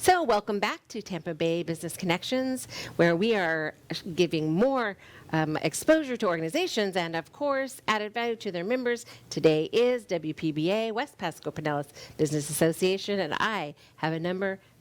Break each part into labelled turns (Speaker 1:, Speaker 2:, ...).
Speaker 1: So, welcome back to Tampa Bay Business Connections, where we are giving more exposure to organizations and, of course, added value to their members. Today is WPBA, West Pasco Pinellas Business Association, and I have a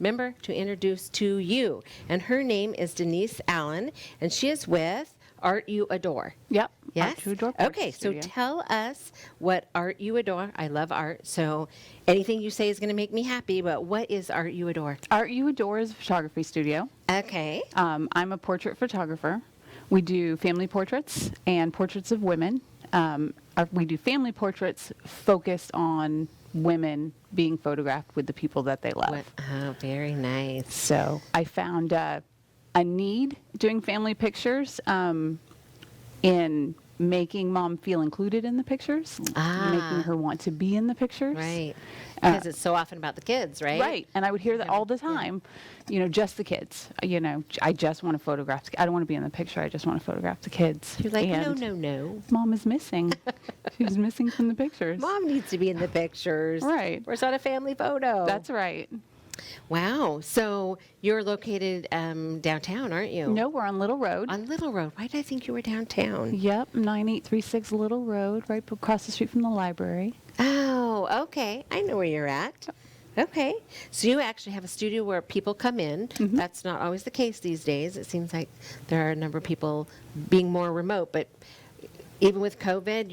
Speaker 1: member to introduce to you. And her name is Denise Allen, and she is with Art You Adore.
Speaker 2: Yep.
Speaker 1: Yes?
Speaker 2: Art You Adore.
Speaker 1: Okay, so tell us what Art You Adore. I love art, so anything you say is going to make me happy, but what is Art You Adore?
Speaker 2: Art You Adore is a photography studio.
Speaker 1: Okay.
Speaker 2: I'm a portrait photographer. We do family portraits and portraits of women. We do family portraits focused on women being photographed with the people that they love.
Speaker 1: Oh, very nice.
Speaker 2: So I found a need doing family pictures in making mom feel included in the pictures, making her want to be in the pictures.
Speaker 1: Right. Because it's so often about the kids, right?
Speaker 2: Right. And I would hear that all the time, just the kids. I just want to photograph. I don't want to be in the picture. I just want to photograph the kids.
Speaker 1: You're like,
Speaker 2: and
Speaker 1: no.
Speaker 2: Mom is missing. She's missing from the pictures.
Speaker 1: Mom needs to be in the pictures.
Speaker 2: Right.
Speaker 1: Or it's not a family photo.
Speaker 2: That's right.
Speaker 1: Wow. So you're located downtown, aren't you?
Speaker 2: No, we're on Little Road.
Speaker 1: On Little Road. Why did I think you were downtown?
Speaker 2: Yep, 9836 Little Road, right across the street from the library.
Speaker 1: Oh, okay. I know where you're at. Okay. So you actually have a studio where people come in.
Speaker 2: Mm-hmm.
Speaker 1: That's not always the case these days. It seems like there are a number of people being more remote, but even with COVID,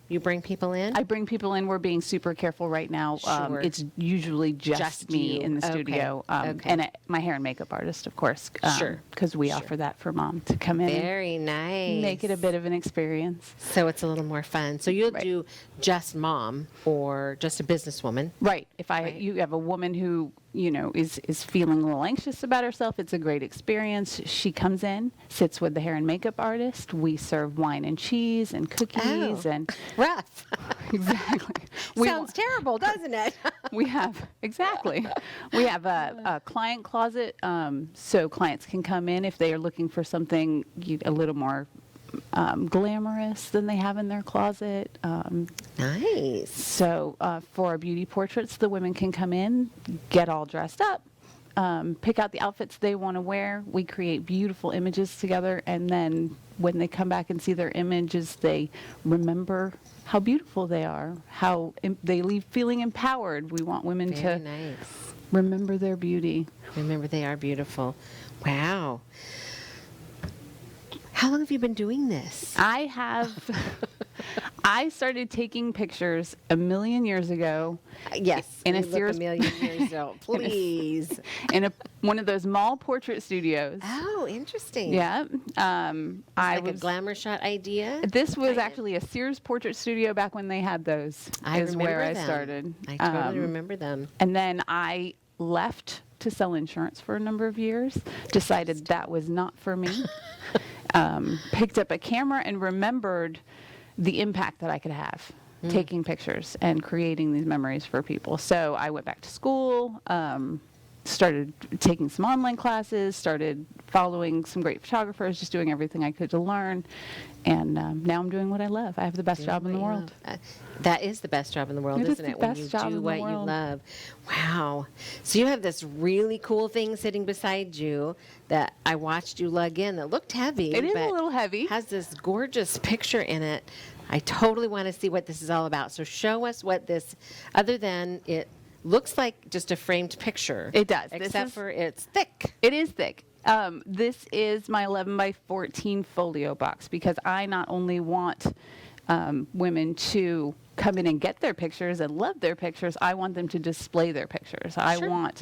Speaker 1: you bring people in?
Speaker 2: I bring people in. We're being super careful right now.
Speaker 1: Sure.
Speaker 2: It's usually just me
Speaker 1: you.
Speaker 2: in the studio.
Speaker 1: Okay.
Speaker 2: And my hair and makeup artist, of course.
Speaker 1: Sure.
Speaker 2: Because we offer that for mom to come in
Speaker 1: Very nice.
Speaker 2: and make it a bit of an experience.
Speaker 1: So it's a little more fun. So you'll
Speaker 2: Right.
Speaker 1: do just mom or just a businesswoman.
Speaker 2: Right. If
Speaker 1: Right.
Speaker 2: you have a woman who, is feeling a little anxious about herself, it's a great experience. She comes in, sits with the hair and makeup artist. We serve wine and cheese and cookies and
Speaker 1: Rough.
Speaker 2: exactly.
Speaker 1: Sounds terrible, doesn't it?
Speaker 2: We have a client closet, so clients can come in if they are looking for something a little more glamorous than they have in their closet.
Speaker 1: Nice.
Speaker 2: So for our beauty portraits, the women can come in, get all dressed up, pick out the outfits they want to wear. We create beautiful images together, and then when they come back and see their images, they remember how beautiful they are, how they leave feeling empowered. We want women
Speaker 1: Very
Speaker 2: to
Speaker 1: nice.
Speaker 2: remember their beauty.
Speaker 1: Remember, they are beautiful. Wow. How long have you been doing this?
Speaker 2: I started taking pictures a million years ago.
Speaker 1: Yes.
Speaker 2: In a
Speaker 1: you look
Speaker 2: Sears-
Speaker 1: a million years old. Please.
Speaker 2: in one of those mall portrait studios.
Speaker 1: Oh, interesting.
Speaker 2: Yeah.
Speaker 1: Like a glamour shot idea?
Speaker 2: This was
Speaker 1: Kind of.
Speaker 2: actually a Sears portrait studio back when they had those.
Speaker 1: I
Speaker 2: is
Speaker 1: remember
Speaker 2: where I
Speaker 1: them.
Speaker 2: started.
Speaker 1: I totally remember them.
Speaker 2: And then I left to sell insurance for a number of years. Decided that was not for me. Picked up a camera and remembered the impact that I could have taking pictures and creating these memories for people. So I went back to school, started taking some online classes, started following some great photographers, just doing everything I could to learn. And now I'm doing what I love. I have the best job in the world.
Speaker 1: That is the best job in the world,
Speaker 2: It is
Speaker 1: isn't
Speaker 2: the
Speaker 1: it? When
Speaker 2: best
Speaker 1: you
Speaker 2: job
Speaker 1: do
Speaker 2: in the
Speaker 1: what you
Speaker 2: world.
Speaker 1: love. Wow. So you have this really cool thing sitting beside you that I watched you lug in that looked heavy.
Speaker 2: It is
Speaker 1: but
Speaker 2: a little heavy.
Speaker 1: Has this gorgeous picture in it. I totally want to see what this is all about. So show us what this, other than it looks like just a framed picture.
Speaker 2: It does.
Speaker 1: Except for it's thick.
Speaker 2: It is thick. This is my 11 by 14 folio box because I not only want women to come in and get their pictures and love their pictures, I want them to display their pictures. I
Speaker 1: Sure.
Speaker 2: want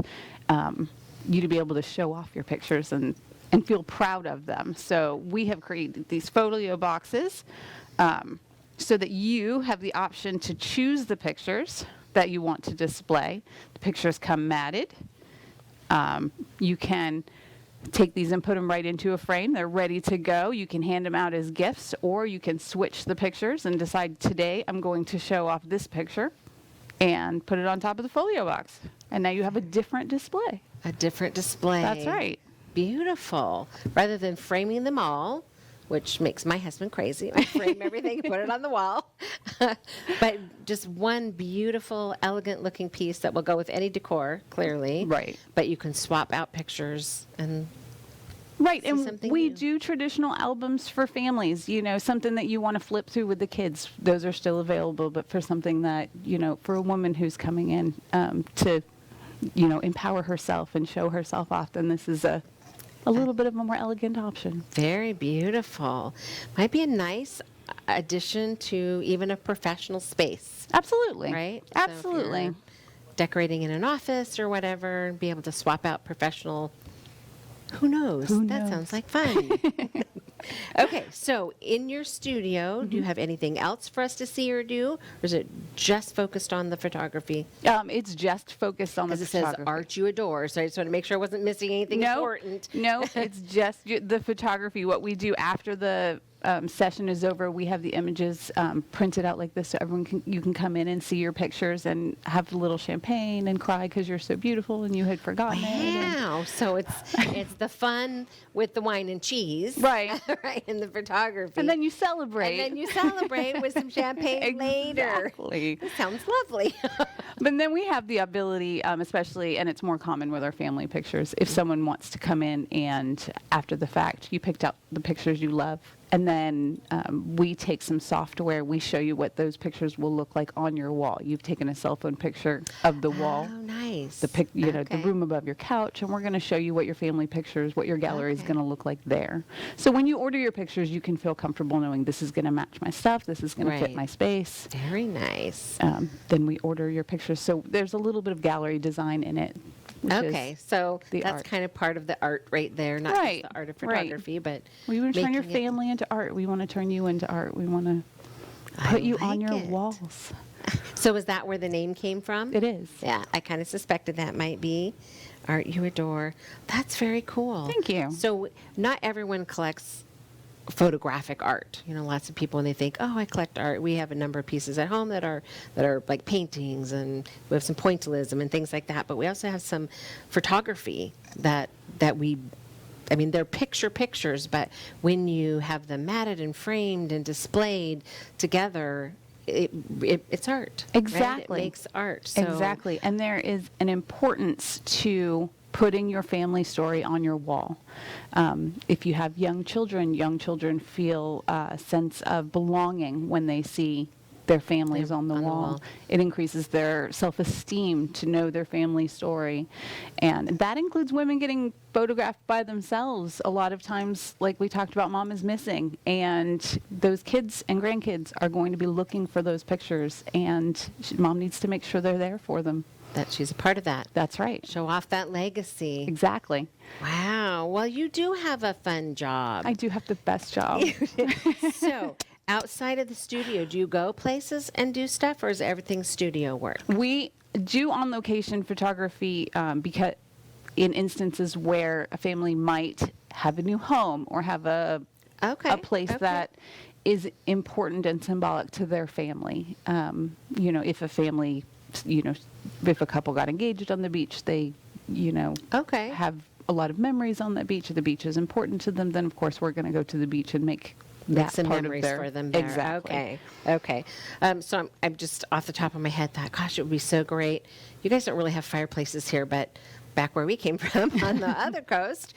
Speaker 2: you to be able to show off your pictures and feel proud of them. So we have created these folio boxes so that you have the option to choose the pictures that you want to display. The pictures come matted. You can take these and put them right into a frame. They're ready to go. You can hand them out as gifts, or you can switch the pictures and decide today I'm going to show off this picture and put it on top of the folio box. And now you have a different display.
Speaker 1: A different display.
Speaker 2: That's right.
Speaker 1: Beautiful. Rather than framing them all, which makes my husband crazy. I frame everything and put it on the wall. But just one beautiful, elegant-looking piece that will go with any decor, clearly.
Speaker 2: Right.
Speaker 1: But you can swap out pictures and
Speaker 2: Right,
Speaker 1: see
Speaker 2: and
Speaker 1: something
Speaker 2: we
Speaker 1: new.
Speaker 2: do traditional albums for families, something that you want to flip through with the kids. Those are still available, but for something that, for a woman who's coming in to, empower herself and show herself off, then this is a little bit of a more elegant option.
Speaker 1: Very beautiful. Might be a nice addition to even a professional space,
Speaker 2: Absolutely.
Speaker 1: right? So if
Speaker 2: Absolutely.
Speaker 1: you're decorating in an office or whatever, be able to swap out professional. Who knows?
Speaker 2: Who
Speaker 1: That
Speaker 2: knows?
Speaker 1: sounds like fun. Okay, so in your studio, do you have anything else for us to see or do? Or is it just focused on the photography?
Speaker 2: It's just focused on the
Speaker 1: Because it says
Speaker 2: photography.
Speaker 1: art you adore, so I just want to make sure I wasn't missing anything important.
Speaker 2: No, it's just the photography. What we do after the session is over, we have the images printed out like this, so you can come in and see your pictures and have a little champagne and cry because you're so beautiful and you had forgotten it. and-
Speaker 1: Wow, so it's the fun with the wine and cheese,
Speaker 2: Right.
Speaker 1: right, and the photography,
Speaker 2: And then you celebrate.
Speaker 1: and then you celebrate with some champagne later.
Speaker 2: Exactly.
Speaker 1: That sounds lovely.
Speaker 2: But then we have the ability, especially, and it's more common with our family pictures, if someone wants to come in and after the fact, you picked out the pictures you love, and then we take some software, we show you what those pictures will look like on your wall. You've taken a cell phone picture of the wall,
Speaker 1: Oh, nice.
Speaker 2: the the
Speaker 1: Okay.
Speaker 2: room above your couch, and we're going to show you what your family pictures, what your gallery is
Speaker 1: Okay.
Speaker 2: going to look like there. So when you order your pictures, you can feel comfortable knowing this is going to match my stuff, this is going to fit
Speaker 1: Right.
Speaker 2: my space.
Speaker 1: Very nice.
Speaker 2: Then we order your pictures. So there's a little bit of gallery design in it. which is-
Speaker 1: Okay, so
Speaker 2: the
Speaker 1: that's
Speaker 2: art.
Speaker 1: kind of part of the art right there, not
Speaker 2: Right,
Speaker 1: just the art of
Speaker 2: right.
Speaker 1: photography, but
Speaker 2: We want to turn your
Speaker 1: making it-
Speaker 2: family into art. We want to turn you into art. We want to
Speaker 1: I
Speaker 2: put you on
Speaker 1: like
Speaker 2: your
Speaker 1: it.
Speaker 2: walls.
Speaker 1: So is that where the name came from?
Speaker 2: It is.
Speaker 1: Yeah, I kind of suspected that might be art you adore. That's very cool.
Speaker 2: Thank you.
Speaker 1: So not everyone collects photographic art. Lots of people when they think, "Oh, I collect art." We have a number of pieces at home that are like paintings, and we have some pointillism and things like that. But we also have some photography that we. I mean, they're pictures, but when you have them matted and framed and displayed together, it's art. right?
Speaker 2: Exactly.
Speaker 1: It makes art. So,
Speaker 2: Exactly. And there is an importance to putting your family story on your wall. If you have young children feel a sense of belonging when they see their families on the wall. It increases their self-esteem to know their family story. And that includes women getting photographed by themselves. A lot of times, like we talked about, mom is missing. And those kids and grandkids are going to be looking for those pictures. And mom needs to make sure they're there for them.
Speaker 1: That she's a part of that.
Speaker 2: That's right.
Speaker 1: Show off that legacy.
Speaker 2: Exactly.
Speaker 1: Wow. Well, you do have a fun job.
Speaker 2: I do have the best job.
Speaker 1: So, outside of the studio, do you go places and do stuff, or is everything studio work?
Speaker 2: We do on-location photography because in instances where a family might have a new home or have a place that is important and symbolic to their family. If a family, if a couple got engaged on the beach, they, have a lot of memories on that beach, or the beach is important to them, then of course we're going to go to the beach and make
Speaker 1: Make
Speaker 2: that
Speaker 1: some
Speaker 2: part
Speaker 1: memories
Speaker 2: of their,
Speaker 1: for them there.
Speaker 2: Exactly.
Speaker 1: Okay. So I'm just off the top of my head thought, gosh, it would be so great. You guys don't really have fireplaces here, but back where we came from on the other coast,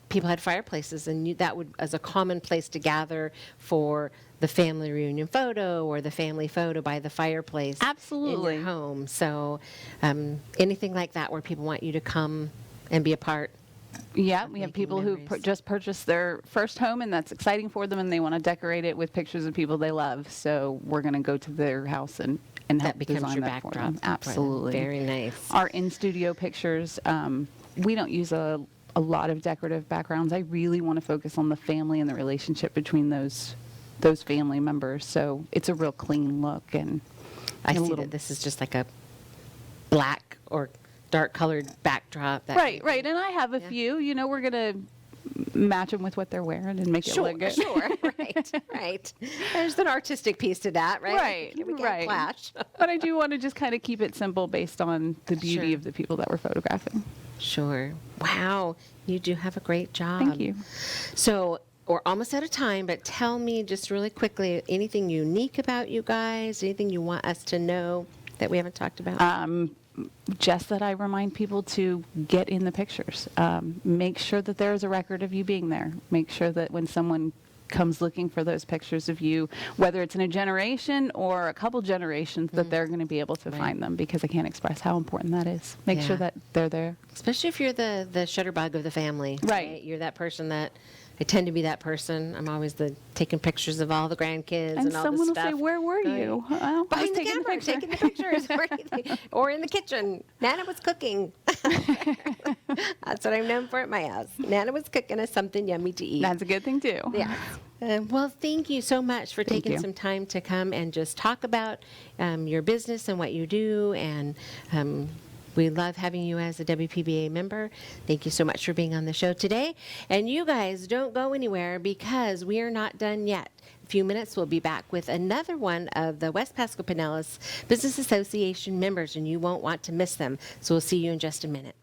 Speaker 1: people had fireplaces, and that would as a common place to gather for the family reunion photo or the family photo by the fireplace
Speaker 2: Absolutely.
Speaker 1: in your home. So anything like that where people want you to come and be a part.
Speaker 2: Yeah, we have
Speaker 1: making
Speaker 2: people who
Speaker 1: memories.
Speaker 2: just purchased their first home, and that's exciting for them, and they want to decorate it with pictures of people they love. So we're going to go to their house and help
Speaker 1: That becomes
Speaker 2: design
Speaker 1: your
Speaker 2: that for
Speaker 1: backdrop.
Speaker 2: them.
Speaker 1: for them.
Speaker 2: Absolutely.
Speaker 1: Very nice.
Speaker 2: Our in-studio pictures, we don't use a lot of decorative backgrounds. I really want to focus on the family and the relationship between those family members. So it's a real clean look, and
Speaker 1: I
Speaker 2: a
Speaker 1: see
Speaker 2: little-
Speaker 1: that this is just like a black or dark colored backdrop. That
Speaker 2: Right. And I have a
Speaker 1: Yeah.
Speaker 2: few. We're going to match them with what they're wearing and make it look good.
Speaker 1: Sure, right. There's an artistic piece to that, right?
Speaker 2: Right,
Speaker 1: We can't
Speaker 2: right.
Speaker 1: clash.
Speaker 2: But I do want to just kind of keep it simple based on the beauty
Speaker 1: Sure.
Speaker 2: of the people that we're photographing.
Speaker 1: Sure. Wow, you do have a great job.
Speaker 2: Thank you.
Speaker 1: So we're almost out of time, but tell me just really quickly anything unique about you guys, anything you want us to know that we haven't talked about.
Speaker 2: Just that I remind people to get in the pictures. Make sure that there is a record of you being there. Make sure that when someone comes looking for those pictures of you, whether it's in a generation or a couple generations, that they're going to be able to find them, because I can't express how important that is. Make sure that they're there.
Speaker 1: Especially if you're the shutterbug of the family.
Speaker 2: Right.
Speaker 1: You're that person that, I tend to be that person. I'm always taking pictures of all the grandkids and all the stuff.
Speaker 2: And someone will say, "Where were you?" Well, I was
Speaker 1: behind the
Speaker 2: taking
Speaker 1: camera,
Speaker 2: picture.
Speaker 1: taking the pictures, or anything. Or in the kitchen. Nana was cooking. That's what I'm known for at my house. Nana was cooking us something yummy to eat.
Speaker 2: That's a good thing too.
Speaker 1: Yeah. Well, thank you so much for
Speaker 2: Thank
Speaker 1: taking
Speaker 2: you.
Speaker 1: some time to come and just talk about your business and what you do. And we love having you as a WPBA member. Thank you so much for being on the show today. And you guys don't go anywhere, because we are not done yet. In a few minutes, we'll be back with another one of the West Pasco Pinellas Business Association members, and you won't want to miss them. So we'll see you in just a minute.